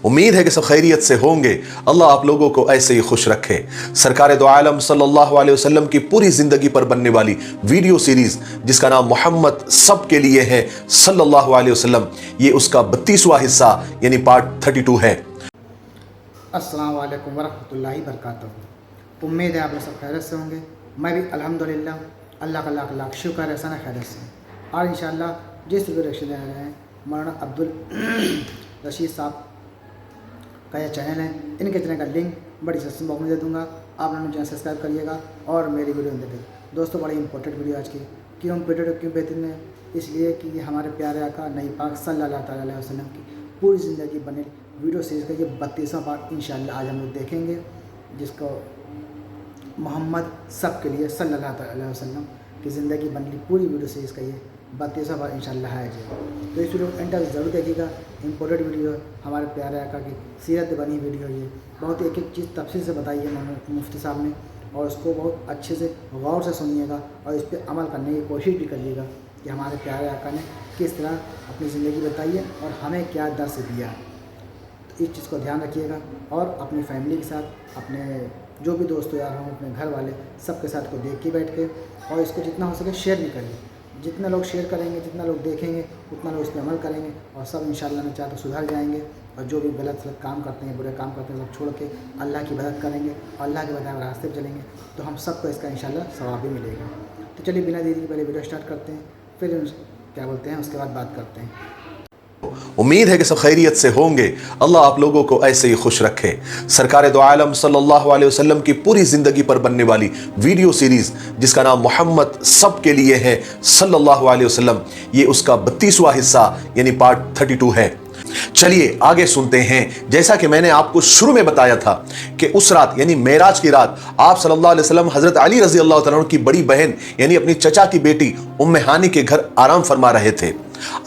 उम्मीद है कि सब खैरियत से होंगे। अल्लाह आप लोगों को ऐसे ही खुश रखे। सरकार दो आलम सल्लल्लाहु अलैहि वसल्लम की पूरी जिंदगी पर बनने वाली वीडियो सीरीज जिसका नाम मोहम्मद सब के लिए है सल्लल्लाहु अलैहि वसल्लम, ये उसका 32वां हिस्सा यानी पार्ट 32 है। अस्सलाम वालेकुम वरहमतुल्लाहि वबरकातुहू। उम्मीद है आप लोग सब खैरियत से होंगे। मैं भी अल्हम्दुलिल्लाह अल्लाह का लाख लाख शुक्र है सन खैरियत से। और इंशाअल्लाह जिस वीडियो रिएक्शन दे रहे हैं मौलाना अब्दुल रशीद साहब का यह चैनल है, इनके चैनल का लिंक बड़ी डिस्क्रिप्शन बॉक्स में दे दूँगा। आप लोग चैनल सब्सक्राइब करिएगा और मेरी वीडियो देखें। दोस्तों बड़ी इंपॉर्टेंट वीडियो आज की। क्यों इंपॉर्टेंट क्यों बेहतरीन है? इसलिए कि ये हमारे प्यारे आका नबी पाक सल्लल्लाहु अलैहि वसल्लम की पूरी ज़िंदगी बने वीडियो सीरीज़ का ये 32वां पार्ट इंशाअल्लाह आज हम लोग देखेंगे, जिसको मोहम्मद सब के लिए सल्लल्लाहु अलैहि वसल्लम की ज़िंदगी बनी पूरी वीडियो सीरीज़ का ये 32वां पार्ट इंशाअल्लाह है जी। तो इस वीडियो को एंड तक ज़रूर देखिएगा। इंपॉर्टेंट वीडियो हमारे प्यारे आका की सीरत बनी वीडियो, ये बहुत एक एक चीज़ तफसील से बताई है मुफ्ती साहब ने, और उसको बहुत अच्छे से गौर से सुनिएगा और इस पर अमल करने की कोशिश भी करिएगा कि हमारे प्यारे आका ने किस तरह अपनी ज़िंदगी बताई है और हमें क्या दर्स दिया है। तो इस चीज़ को ध्यान रखिएगा और अपनी फैमिली के साथ, अपने जो भी दोस्त यार हों, अपने घर वाले सबके साथ को देख के बैठ के, और इसको जितना हो सके शेयर भी करिए। जितने लोग शेयर करेंगे, जितना लोग देखेंगे, उतना लोग इस पर अमल करेंगे और सब इंशाअल्लाह ने चाहे तो सुधर जाएंगे। और जो भी गलत काम करते हैं, बुरे काम करते हैं, सब छोड़ के अल्लाह की मदद करेंगे और अल्लाह के बताए रास्ते पर चलेंगे तो हम सबको इसका इंशाअल्लाह सवाब भी मिलेगा। तो चलिए बिना देरी के पहले वीडियो स्टार्ट करते हैं, फिर क्या बोलते हैं उसके बाद बात करते हैं। उम्मीद है कि सब खैरियत से होंगे। अल्लाह आप लोगों को ऐसे ही खुश रखे। सरकार दो आलम सल्लल्लाहु अलैहि वसल्लम की पूरी जिंदगी पर बनने वाली वीडियो सीरीज जिसका नाम मोहम्मद सब के लिए है सल्लल्लाहु अलैहि वसल्लम, ये उसका 32वां हिस्सा यानी पार्ट 32 है। चलिए आगे सुनते हैं। जैसा कि मैंने आपको शुरू में बताया था कि उस रात यानी मेराज की रात आप सल्लल्लाहु अलैहि वसल्लम हजरत अली रजी अल्लाह तआला की बड़ी बहन यानी अपनी चचा की बेटी उम्मे हानी के घर आराम फरमा रहे थे।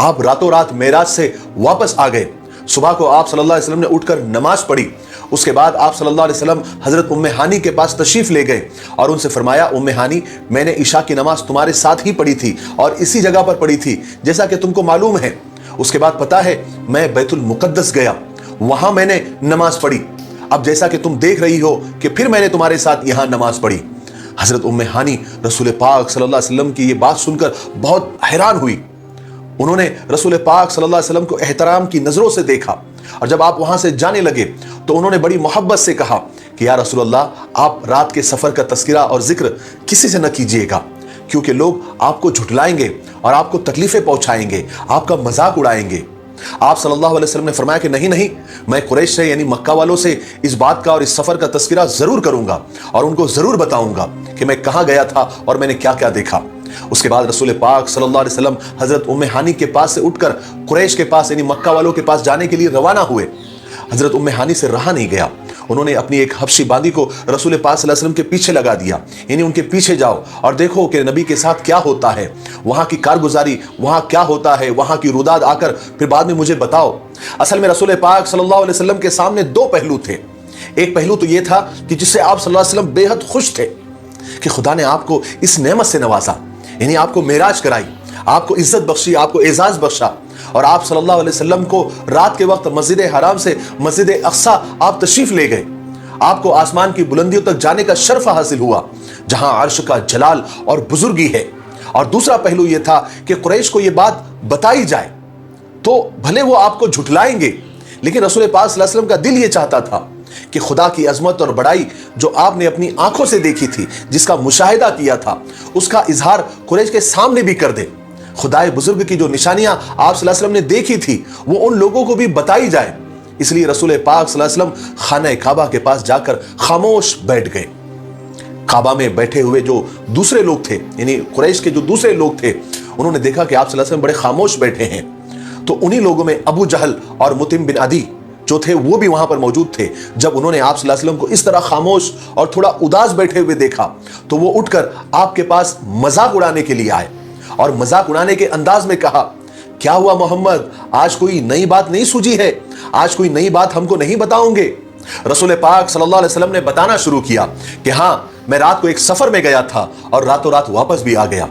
आप रातों रात मेराज से वापस आ गए। सुबह को आप सल्लल्लाहु अलैहि वसल्लम ने उठकर नमाज पढ़ी। उसके बाद आप सल्लल्लाहु अलैहि वसल्लम हजरत उम्मे हानी के पास तशरीफ ले गए और उनसे फरमाया, उम्मे हानी मैंने इशा की नमाज तुम्हारे साथ ही पढ़ी थी और इसी जगह पर पढ़ी थी जैसा कि तुमको मालूम है। उसके बाद पता है मैं बैतुल मुकद्दस गया, वहां मैंने नमाज पढ़ी। अब जैसा कि तुम देख रही हो कि फिर मैंने तुम्हारे साथ यहां नमाज पढ़ी। हजरत उम्मे हानी रसूल पाक सल्लल्लाहु अलैहि वसल्लम की ये बात सुनकर बहुत हैरान हुई। उन्होंने रसूल पाक सल्लल्लाहु अलैहि वसल्लम को एहतराम की नजरों से देखा और जब आप वहां से जाने लगे तो उन्होंने बड़ी मोहब्बत से कहा कि या रसूल अल्लाह, आप रात के सफर का तस्करा और जिक्र किसी से न कीजिएगा, क्योंकि लोग आपको झुठलाएंगे और आपको तकलीफें पहुंचाएंगे, आपका मजाक उड़ाएंगे। आप सल्लल्लाहु अलैहि वसल्लम ने फरमाया कि नहीं नहीं, मैं कुरैश से यानी मक्का वालों से इस बात का और इस सफर का तस्करा जरूर करूंगा और उनको जरूर बताऊंगा कि मैं कहां गया था और मैंने क्या क्या देखा। उसके बाद रसूल पाक सल्लल्लाहु अलैहि वसल्लम हजरत उम्मे हानी के पास से उठकर कुरैश के पास यानी मक्का वालों के पास जाने के लिए रवाना हुए। हजरत उम्मे हानी से रहा नहीं गया। उन्होंने अपनी एक हबशी बांदी को रसूल पाक सल्लल्लाहु अलैहि वसल्लम के पीछे लगा दिया, यानी उनके पीछे जाओ और देखो कि नबी के साथ क्या होता है, वहां की कारगुजारी, वहां क्या होता है, वहां की रुदाद आकर फिर बाद में मुझे बताओ। असल में रसूल पाक सल्लल्लाहु अलैहि वसल्लम के सामने दो पहलू थे। एक पहलू तो यह था कि जिससे आप सल्लल्लाहु अलैहि वसल्लम बेहद खुश थे कि खुदा ने आपको इस नेमत से नवाजा, यानी आपको मेराज कराई, आपको इज्जत बख्शी, आपको एजाज बख्शा और आप सल्लल्लाहु अलैहि वसल्लम को रात के वक्त मस्जिद हराम से मस्जिद अक्सा आप तशरीफ ले गए। आपको आसमान की बुलंदियों तक जाने का शर्फ हासिल हुआ जहां अर्श का जलाल और बुजुर्गी है। और दूसरा पहलू यह था कि कुरैश को यह बात बताई जाए तो भले वो आपको झुठलाएंगे, लेकिन रसूल पाक सल्लल्लाहु अलैहि वसल्लम का दिल यह चाहता था कि खुदा की अजमत और बड़ाई जो आपने अपनी आंखों से देखी थी, जिसका मुशाहिदा किया था, उसका इजहार कुरैश के सामने भी कर दे। खुदाए बुजुर्ग की जो निशानियां आप सल्लल्लाहु अलैहि वसल्लम ने देखी थी वो उन लोगों को भी बताई जाए। इसलिए रसूल पाक सल्लल्लाहु अलैहि वसल्लम खाने काबा के पास जाकर खामोश बैठ गए। काबा में बैठे हुए जो दूसरे लोग थे, यानी कुरैश के जो दूसरे लोग थे, उन्होंने देखा कि आप सल्लल्लाहु अलैहि वसल्लम बड़े खामोश बैठे हैं। तो उन्हीं लोगों में अबू जहल और मुतिम बिन अदी जो थे वो भी वहां पर मौजूद थे। जब उन्होंने आप सल्लल्लाहु अलैहि वसल्लम को इस तरह खामोश और थोड़ा उदास बैठे हुए देखा तो वो उठकर आपके पास मजाक उड़ाने के लिए आए और मजाक उड़ाने के अंदाज में कहा, क्या हुआ मोहम्मद, आज कोई नई बात नहीं सूझी है, आज कोई नई बात हमको नहीं बताओगे? रसूल पाक सल्लल्लाहु अलैहि वसल्लम ने बताना शुरू किया कि हाँ, मैं रात को एक सफर में गया था और रातों रात वापस भी आ गया।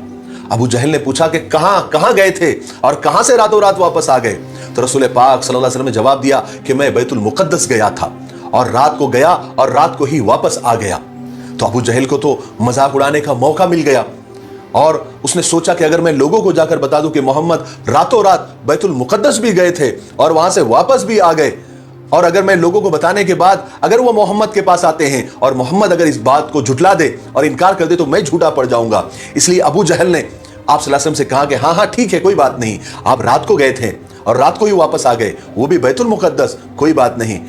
अबू जहल ने पूछा कि कहां गए थे और कहां से रातों रात वापस आ गए? तो रसूल पाक सल्लल्लाहु अलैहि वसल्लम ने जवाब दिया कि मैं बैतुल मुक़द्दस गया था और रात को गया और रात को ही वापस आ गया। तो अबू जहल को तो मजाक उड़ाने का मौका मिल गया और उसने सोचा कि अगर मैं लोगों को जाकर बता दूं कि मोहम्मद रातों रात बैतुल मुक़द्दस भी गए थे और वहां से वापस भी आ गए, और अगर मैं लोगों को बताने के बाद अगर वो मोहम्मद के पास आते हैं और मोहम्मद अगर इस बात को झुटला दे और इनकार कर दे तो मैं झूठा पड़ जाऊंगा। इसलिए अबू जहल ने आप सल्लल्लाहु अलैहि वसल्लम से कहा कि हाँ हाँ ठीक है, कोई बात नहीं, आप रात को गए थे और रात को ही वापस आ गए, वो भी बैतुल मुक़द्दस, कोई बात नहीं।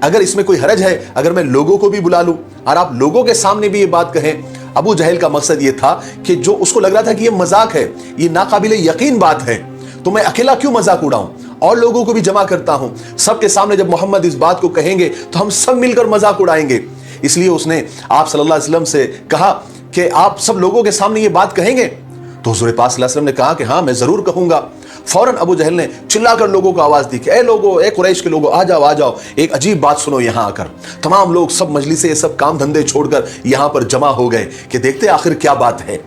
अगर इसमें कोई हरज है अगर मैं लोगों को भी बुला लूं और आप लोगों के सामने भी ये बात कहें। अबू जहल का मकसद ये था कि जो उसको लग रहा था कि ये मजाक है, ये नाकाबिले यकीन बात है, तो मैं अकेला क्यों मजाक उड़ाऊं और लोगों को भी जमा करता हूं। सबके सामने जब मोहम्मद इस बात को कहेंगे तो हम सब मिलकर मजाक उड़ाएंगे। इसलिए उसने आप सल्लल्लाहु अलैहि वसल्लम से कहा कि आप सब लोगों के सामने ये बात कहेंगे? तो हुज़ूर पाक सल्लल्लाहु अलैहि वसल्लम ने कहा कि हाँ मैं जरूर कहूंगा। फौरन अबू जहल ने चिल्लाकर लोगों को आवाज दी कि ए लोगों, ए कुरैश के लोगों, आ जाओ आ जाओ, एक अजीब बात सुनो यहां आकर। तमाम लोग सब मजलिसे सब काम धंधे छोड़कर यहां पर जमा हो गए कि देखते आखिर क्या बात है।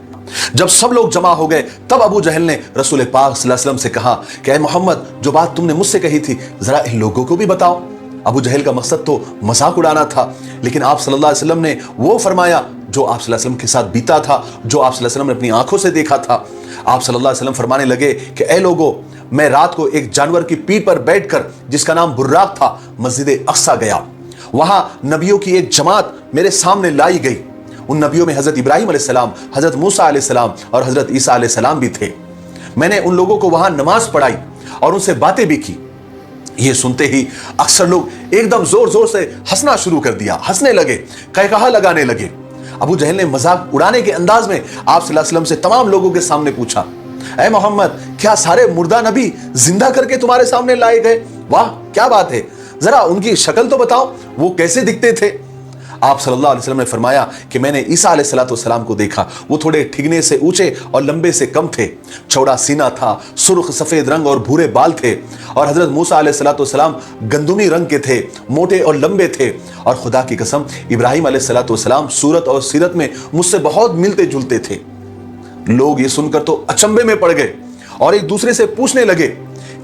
जब सब लोग जमा हो गए तब अबू जहल ने रसूल पाक सल्लल्लाहु अलैहि वसल्लम से कहा कि ए मोहम्मद, जो बात तुमने मुझसे कही थी जरा इन लोगों को भी बताओ। अबू जहल का मकसद तो मजाक उड़ाना था, लेकिन आप सल्लल्लाहु अलैहि वसल्लम ने वो फरमाया जो आप सल्लल्लाहु अलैहि वसल्लम के साथ बीता था, जो आप सल्लल्लाहु अलैहि वसल्लम ने अपनी आंखों से देखा था। आप सल्लल्लाहु अलैहि वसल्लम फरमाने लगे कि ए लोगों, मैं रात को एक जानवर की पीठ पर बैठकर जिसका नाम बुर्राक था मस्जिद अक्सा गया। वहां नबियों की एक जमात मेरे सामने लाई गई। उन नबियों में हजरत इब्राहिम अलैहिस्सलाम, हजरत मूसा अलैहिस्सलाम और हजरत ईसा अलैहिस्सलाम भी थे। मैंने उन लोगों को वहां नमाज पढ़ाई और उनसे बातें भी की। ये सुनते ही अक्सर लोग एकदम जोर जोर से हंसना शुरू कर दिया, हंसने लगे, कहकहा लगाने लगे। अबू जहल ने मजाक उड़ाने के अंदाज में आप सल्लल्लाहु अलैहि वसल्लम से तमाम लोगों के सामने पूछा, ऐ मोहम्मद, क्या सारे मुर्दा नबी जिंदा करके तुम्हारे सामने लाए गए? वाह क्या बात है, जरा उनकी शक्ल तो बताओ, वो कैसे दिखते थे? आप सल्लल्लाहु अलैहि वसल्लम ने फरमाया कि मैंने ईसा अलैहिस्सलाम को देखा। वो थोड़े ठिगने से ऊंचे और लंबे से कम थे, चौड़ा सीना था, सुर्ख सफेद रंग और भूरे बाल थे। और हजरत मूसा अलैहिस्सलाम गंदुमी रंग के थे, मोटे और लंबे थे। और खुदा की कसम, इब्राहिम अलैहिस्सलाम सूरत और सीरत में मुझसे बहुत मिलते जुलते थे। लोग ये सुनकर तो अचंभे में पड़ गए और एक दूसरे से पूछने लगे,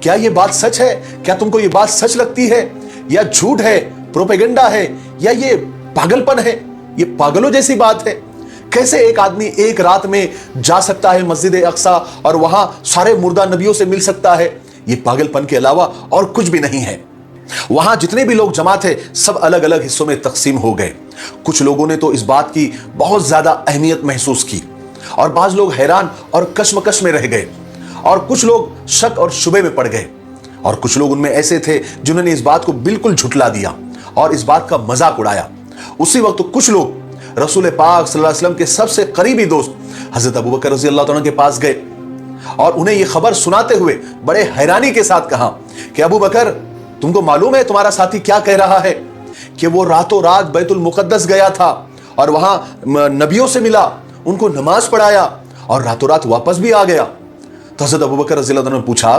क्या ये बात सच है? क्या तुमको ये बात सच लगती है या झूठ है, प्रोपेगेंडा है, या ये पागलपन है? ये पागलों जैसी बात है। कैसे एक आदमी एक रात में जा सकता है मस्जिद अक्सा और वहां सारे मुर्दा नबियों से मिल सकता है? ये पागलपन के अलावा और कुछ भी नहीं है। वहां जितने भी लोग जमा थे सब अलग अलग हिस्सों में तकसीम हो गए। कुछ लोगों ने तो इस बात की बहुत ज्यादा अहमियत महसूस की और बाज लोग हैरान और कश्मकश में रह गए और कुछ लोग शक और शुबे में पड़ गए और कुछ लोग उनमें ऐसे थे जिन्होंने इस बात को बिल्कुल झुटला दिया और इस बात का मजाक उड़ाया। उसी वक्त कुछ लोग रसूल पाक सल्लल्लाहु अलैहि वसल्लम के सबसे करीबी दोस्त हजरत अबू बकर रज़ी अल्लाह तआला के पास गए और उन्हें यह खबर सुनाते हुए बड़े हैरानी के साथ कहा कि अबू बकर, तुमको मालूम है तुम्हारा साथी क्या कह रहा है कि वो रातों रात बैतुल मुक़द्दस गया था और वहां नबियों से मिला, उनको नमाज पढ़ाया और रातों रात वापस भी आ गया। तो हजरत अबू बकर रज़ी अल्लाह तआला ने पूछा,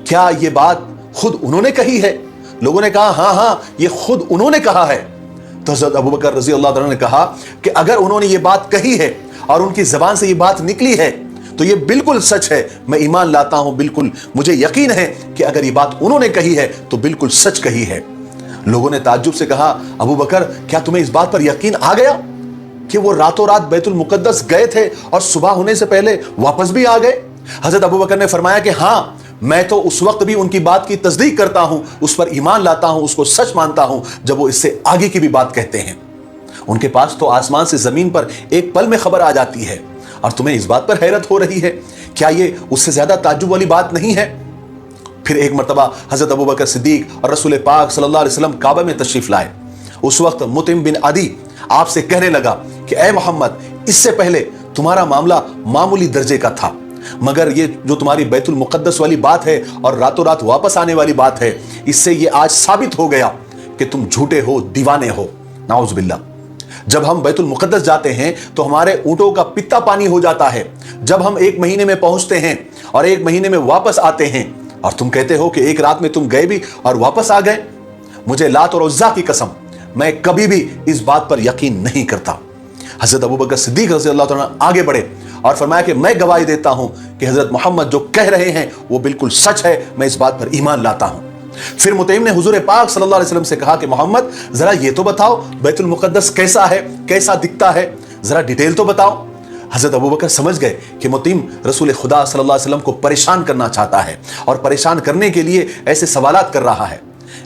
क्या ये बात खुद उन्होंने कही है? लोगों ने कहा हाँ हाँ, ये खुद उन्होंने कहा है। तो हजरत अबू बकर रज़ी अल्लाह तआला ने कहा कि अगर उन्होंने ये बात कही है और उनकी जबान से ये बात निकली है तो ये बिल्कुल सच है, मैं ईमान लाता हूं, बिल्कुल मुझे यकीन है कि अगर ये बात उन्होंने कही है तो बिल्कुल सच कही है। लोगों ने ताज्जुब से कहा, अबू बकर, क्या तुम्हें इस बात पर यकीन आ गया कि वो रातों रात बैतुल मुक़द्दस गए थे और सुबह होने से पहले वापस भी आ गए? हजरत अबू बकर ने फरमाया कि हाँ, मैं तो उस वक्त भी उनकी बात की तस्दीक करता हूं, उस पर ईमान लाता हूं, उसको सच मानता हूं जब वो इससे आगे की भी बात कहते हैं। उनके पास तो आसमान से जमीन पर एक पल में खबर आ जाती है और तुम्हें इस बात पर हैरत हो रही है। क्या ये उससे ज्यादा ताज्जुब वाली बात नहीं है? फिर एक मर्तबा हजरत अबू बकर सिद्दीक और रसूल पाक सल्लल्लाहु अलैहि वसल्लम काबा में तशरीफ लाए। उस वक्त मुतिम बिन अदी आपसे कहने लगा कि ए मोहम्मद, इससे पहले तुम्हारा मामला मामूली दर्जे का था, मगर ये जो तुम्हारी बैतुल मुक़द्दस वाली बात है और रातों रात वापस आने वाली बात है, इससे ये आज साबित हो गया कि तुम झूठे हो, दीवाने हो। नाउज़ बिल्लाह। जब हम बैतुल मुक़द्दस जाते हैं तो हमारे ऊँटों का पित्ता पानी हो जाता है। जब हम 1 महीने में पहुंचते हैं और 1 महीने में वापस आते हैं, और तुम कहते हो कि एक रात में तुम गए भी और वापस आ गए। मुझे लात और उज़्ज़ा की कसम, मैं कभी भी इस बात पर यकीन नहीं करता। हजरत अबू बकर सिद्दीक रज़ी अल्लाह तआला आगे बढ़े اور فرمایا کہ میں گواہی دیتا ہوں کہ حضرت محمد جو کہہ رہے ہیں وہ بالکل سچ ہے، میں اس بات پر ایمان لاتا ہوں۔ پھر مطعم نے حضور پاک صلی اللہ علیہ وسلم سے کہا کہ محمد ذرا یہ تو بتاؤ بیت المقدس کیسا ہے، کیسا دکھتا ہے، ذرا ڈیٹیل تو بتاؤ۔ حضرت ابوبکر سمجھ گئے کہ مطعم رسول خدا صلی اللہ علیہ وسلم کو پریشان کرنا چاہتا ہے اور پریشان کرنے کے لیے ایسے سوالات کر رہا ہے،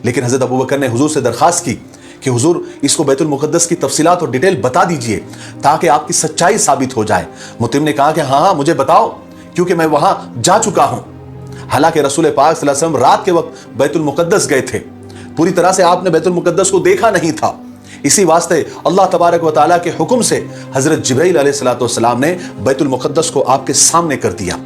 لیکن حضرت ابوبکر نے حضور سے درخواست کی کہ حضور اس کو بیت المقدس کی تفصیلات اور ڈیٹیل بتا دیجئے تاکہ آپ کی سچائی ثابت ہو جائے۔ مطعم نے کہا کہ ہاں مجھے بتاؤ، کیونکہ میں وہاں جا چکا ہوں۔ حالانکہ رسول پاک صلی اللہ علیہ وسلم رات کے وقت بیت المقدس گئے تھے، پوری طرح سے آپ نے بیت المقدس کو دیکھا نہیں تھا، اسی واسطے اللہ تبارک و تعالیٰ کے حکم سے حضرت جبرائیل علیہ السلام نے بیت المقدس کو آپ کے سامنے کر دیا۔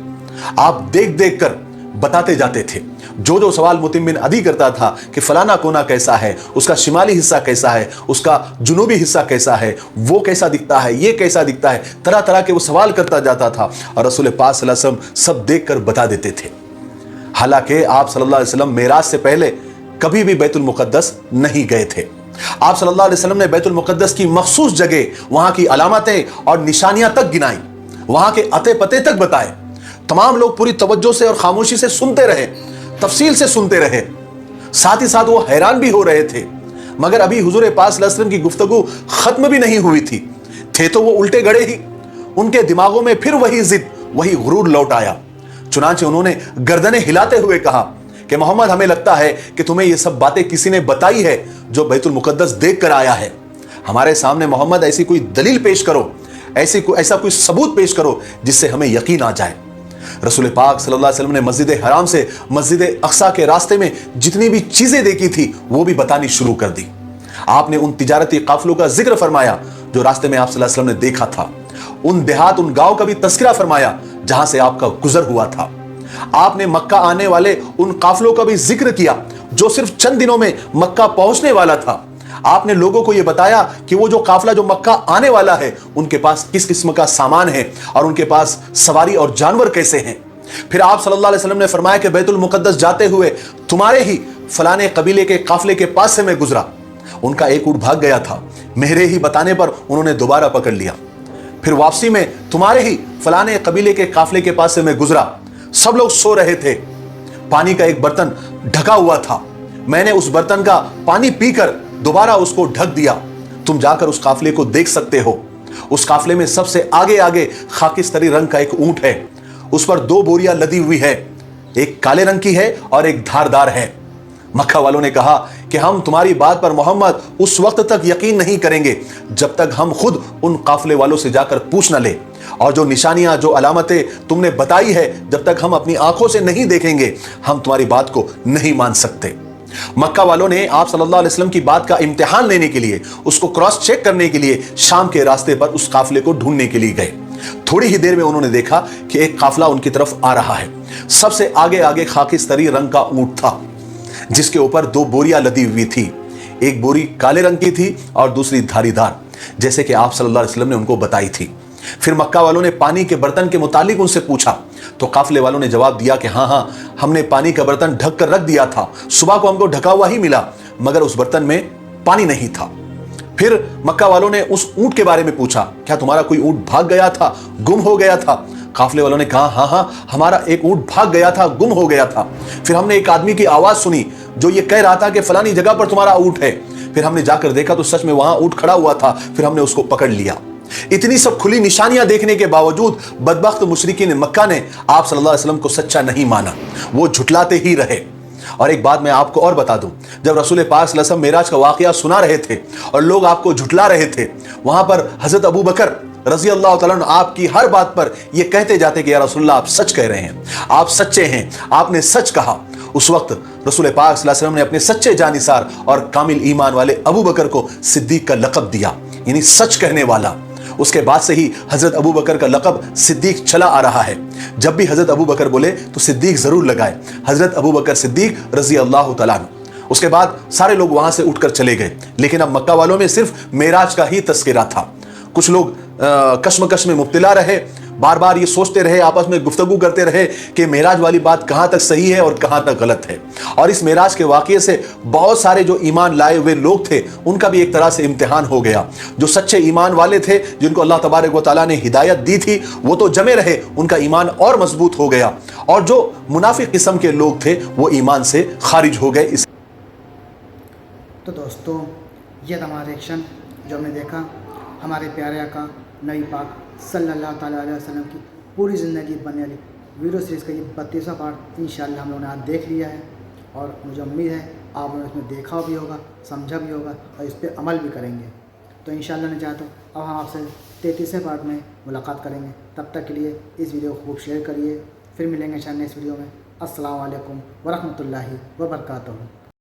آپ دیکھ دیکھ کر بتاتے جاتے تھے، جو جو سوال مطعم بن عدی کرتا تھا کہ فلانا کونا کیسا ہے، اس کا شمالی حصہ کیسا ہے، اس کا جنوبی حصہ کیسا ہے، وہ کیسا دکھتا ہے، یہ کیسا دکھتا ہے، طرح طرح کے وہ سوال کرتا جاتا تھا اور رسول پاک صلی اللہ علیہ وسلم سب دیکھ کر بتا دیتے تھے۔ حالانکہ آپ صلی اللہ علیہ وسلم معراج سے پہلے کبھی بھی بیت المقدس نہیں گئے تھے۔ آپ صلی اللہ علیہ وسلم نے بیت المقدس کی مخصوص جگہ، وہاں کی علامتیں اور نشانیاں تک گنائیں، وہاں کے اتے پتے تک بتائے۔ تمام لوگ پوری توجہ سے اور خاموشی سے سنتے رہے، تفصیل سے سنتے رہے، ساتھ ہی ساتھ وہ حیران بھی ہو رہے تھے، مگر ابھی حضور پاک صلی اللہ علیہ وسلم کی گفتگو ختم بھی نہیں ہوئی تھی تو وہ الٹے گڑے ہی، ان کے دماغوں میں پھر وہی ضد، وہی غرور لوٹ آیا۔ چنانچہ انہوں نے گردنیں ہلاتے ہوئے کہا کہ محمد ہمیں لگتا ہے کہ تمہیں یہ سب باتیں کسی نے بتائی ہے جو بیت المقدس دیکھ کر آیا ہے، ہمارے سامنے محمد ایسی کوئی دلیل پیش کرو، ایسا کوئی ثبوت پیش کرو جس سے ہمیں یقین آ جائے۔ رسول پاک صلی اللہ علیہ وسلم نے مسجد حرام سے مسجد اقصی کے راستے میں جتنی بھی چیزیں دیکھی تھی وہ بھی بتانی شروع کر دی۔ آپ نے ان تجارتی قافلوں کا ذکر فرمایا جو راستے میں آپ صلی اللہ علیہ وسلم نے دیکھا تھا، ان دیہات، ان گاؤں کا بھی تذکرہ فرمایا جہاں سے آپ کا گزر ہوا تھا۔ آپ نے مکہ آنے والے ان قافلوں کا بھی ذکر کیا جو صرف چند دنوں میں مکہ پہنچنے والا تھا۔ آپ نے لوگوں کو یہ بتایا کہ وہ جو قافلہ جو مکہ آنے والا ہے ان کے پاس کس قسم کا سامان ہے اور ان کے پاس سواری اور جانور کیسے ہیں۔ پھر آپ صلی اللہ علیہ وسلم نے فرمایا کہ بیت المقدس جاتے ہوئے تمہارے ہی فلانے قبیلے کے قافلے کے پاس سے میں گزرا، ان کا ایک اونٹ بھاگ گیا تھا، میرے ہی بتانے پر انہوں نے دوبارہ پکڑ لیا۔ پھر واپسی میں تمہارے ہی فلانے قبیلے کے قافلے کے پاس سے میں گزرا، سب لوگ سو رہے تھے، پانی کا ایک برتن ڈھکا ہوا تھا، میں نے اس برتن کا پانی پی کر دوبارہ اس کو ڈھک دیا، تم جا کر اس قافلے کو دیکھ سکتے ہو۔ اس قافلے میں سب سے آگے خاکستری رنگ کا ایک اونٹ ہے، اس پر 2 بوریاں لدی ہوئی ہے، ایک کالے رنگ کی ہے اور ایک دھاردار ہے۔ مکہ والوں نے کہا کہ ہم تمہاری بات پر محمد اس وقت تک یقین نہیں کریں گے جب تک ہم خود ان قافلے والوں سے جا کر پوچھ نہ لیں، اور جو نشانیاں، جو علامتیں تم نے بتائی ہے جب تک ہم اپنی آنکھوں سے نہیں دیکھیں گے ہم تمہاری بات کو نہیں مان سکتے۔ مکہ والوں نے آپ صلی اللہ علیہ وسلم کی بات کا امتحان لینے کے لیے، اس کو کراس چیک کرنے کے لیے شام کے راستے پر اس قافلے کو ڈھونڈنے کے لیے گئے۔ تھوڑی ہی دیر میں انہوں نے دیکھا کہ ایک قافلہ ان کی طرف آ رہا ہے، سب سے آگے خاکستری رنگ کا اونٹ تھا جس کے اوپر 2 بوریاں لدی ہوئی تھی، ایک بوری کالے رنگ کی تھی اور دوسری دھاری دار، جیسے کہ آپ صلی اللہ علیہ وسلم نے ان کو بتائی تھی۔ پھر مکہ والوں نے پانی کے برتن کے متعلق ان سے پوچھا تو قافلے والوں نے جواب دیا کہ ہاں ہم نے پانی کا برتن ڈھک کر رکھ دیا تھا، صبح کو ہم کو ڈھکا ہوا ہی ملا مگر اس برتن میں پانی نہیں تھا۔ پھر مکہ والوں نے اس اونٹ کے بارے میں پوچھا، کیا تمہارا کوئی اونٹ بھاگ گیا تھا، گم ہو گیا تھا؟ قافلے والوں نے کہا ہاں ہمارا ایک اونٹ بھاگ گیا تھا، گم ہو گیا تھا۔ پھر ہم نے ایک آدمی کی آواز سنی جو یہ کہہ رہا تھا کہ فلانی جگہ پر تمہارا اونٹ ہے، پھر ہم نے جا کر دیکھا تو سچ میں وہاں اونٹ کھڑا ہوا تھا، پھر ہم نے اس کو پکڑ لیا۔ اتنی سب کھلی نشانیاں دیکھنے کے باوجود بدبخت مشرکین مکہ نے آپ صلی اللہ علیہ وسلم کو سچا نہیں مانا، وہ جھٹلاتے ہی رہے۔ اور ایک بات میں آپ کو اور بتا دوں، جب رسول پاک صلی اللہ علیہ وسلم معراج کا واقعہ سنا رہے تھے اور لوگ آپ کو جھٹلا رہے تھے، وہاں پر حضرت ابوبکر رضی اللہ تعالیٰ عنہ آپ کی ہر بات پر یہ کہتے جاتے کہ یا رسول اللہ آپ سچ کہہ رہے ہیں، آپ سچے ہیں، آپ نے سچ کہا۔ اس وقت رسول پاک صلی اللہ علیہ وسلم نے اپنے سچے جانثار اور کامل ایمان والے ابوبکر کو صدیق کا لقب دیا، یعنی سچ کہنے والا۔ اس کے بعد سے ہی حضرت ابوبکر کا لقب صدیق چلا آ رہا ہے، جب بھی حضرت ابوبکر بولے تو صدیق ضرور لگائے، حضرت ابوبکر صدیق رضی اللہ تعالیٰ عنہ۔ اس کے بعد سارے لوگ وہاں سے اٹھ کر چلے گئے، لیکن اب مکہ والوں میں صرف معراج کا ہی تذکرہ تھا۔ کچھ لوگ کشمکش میں مبتلا رہے، बार बार ये सोचते रहे, आपस में गुफ्तगू करते रहे कि मेराज वाली बात कहाँ तक सही है और कहाँ तक गलत है। और इस मेराज के वाक़ये से बहुत सारे जो ईमान लाए हुए लोग थे उनका भी एक तरह से इम्तिहान हो गया। जो सच्चे ईमान वाले थे, जिनको अल्लाह तबारक व तआला ने हिदायत दी थी, वो तो जमे रहे, उनका ईमान और मजबूत हो गया। और जो मुनाफिक किस्म के लोग थे वो ईमान से खारिज हो गए। तो दोस्तों, ये था हमारा रिएक्शन जो हमने देखा हमारे प्यारे आका नबी पाक सल्लल्लाहु ताला अलैहि वसल्लम की पूरी ज़िंदगी बनने वाली वीडियो सीरीज़ का ये 32वां पार्ट इंशाअल्लाह हम लोगों ने आज देख लिया है। और मुझे उम्मीद है आप लोगों ने इसमें देखा भी होगा, समझा भी होगा और इस पर अमल भी करेंगे। तो इंशाअल्लाह ने चाहा तो अब हम आपसे 33वें पार्ट में मुलाकात करेंगे। तब तक के लिए इस वीडियो को खूब शेयर करिए। फिर मिलेंगे इंशाअल्लाह इस वीडियो में। अस्सलाम वालेकुम व रहमतुल्लाहि व बरकातहू।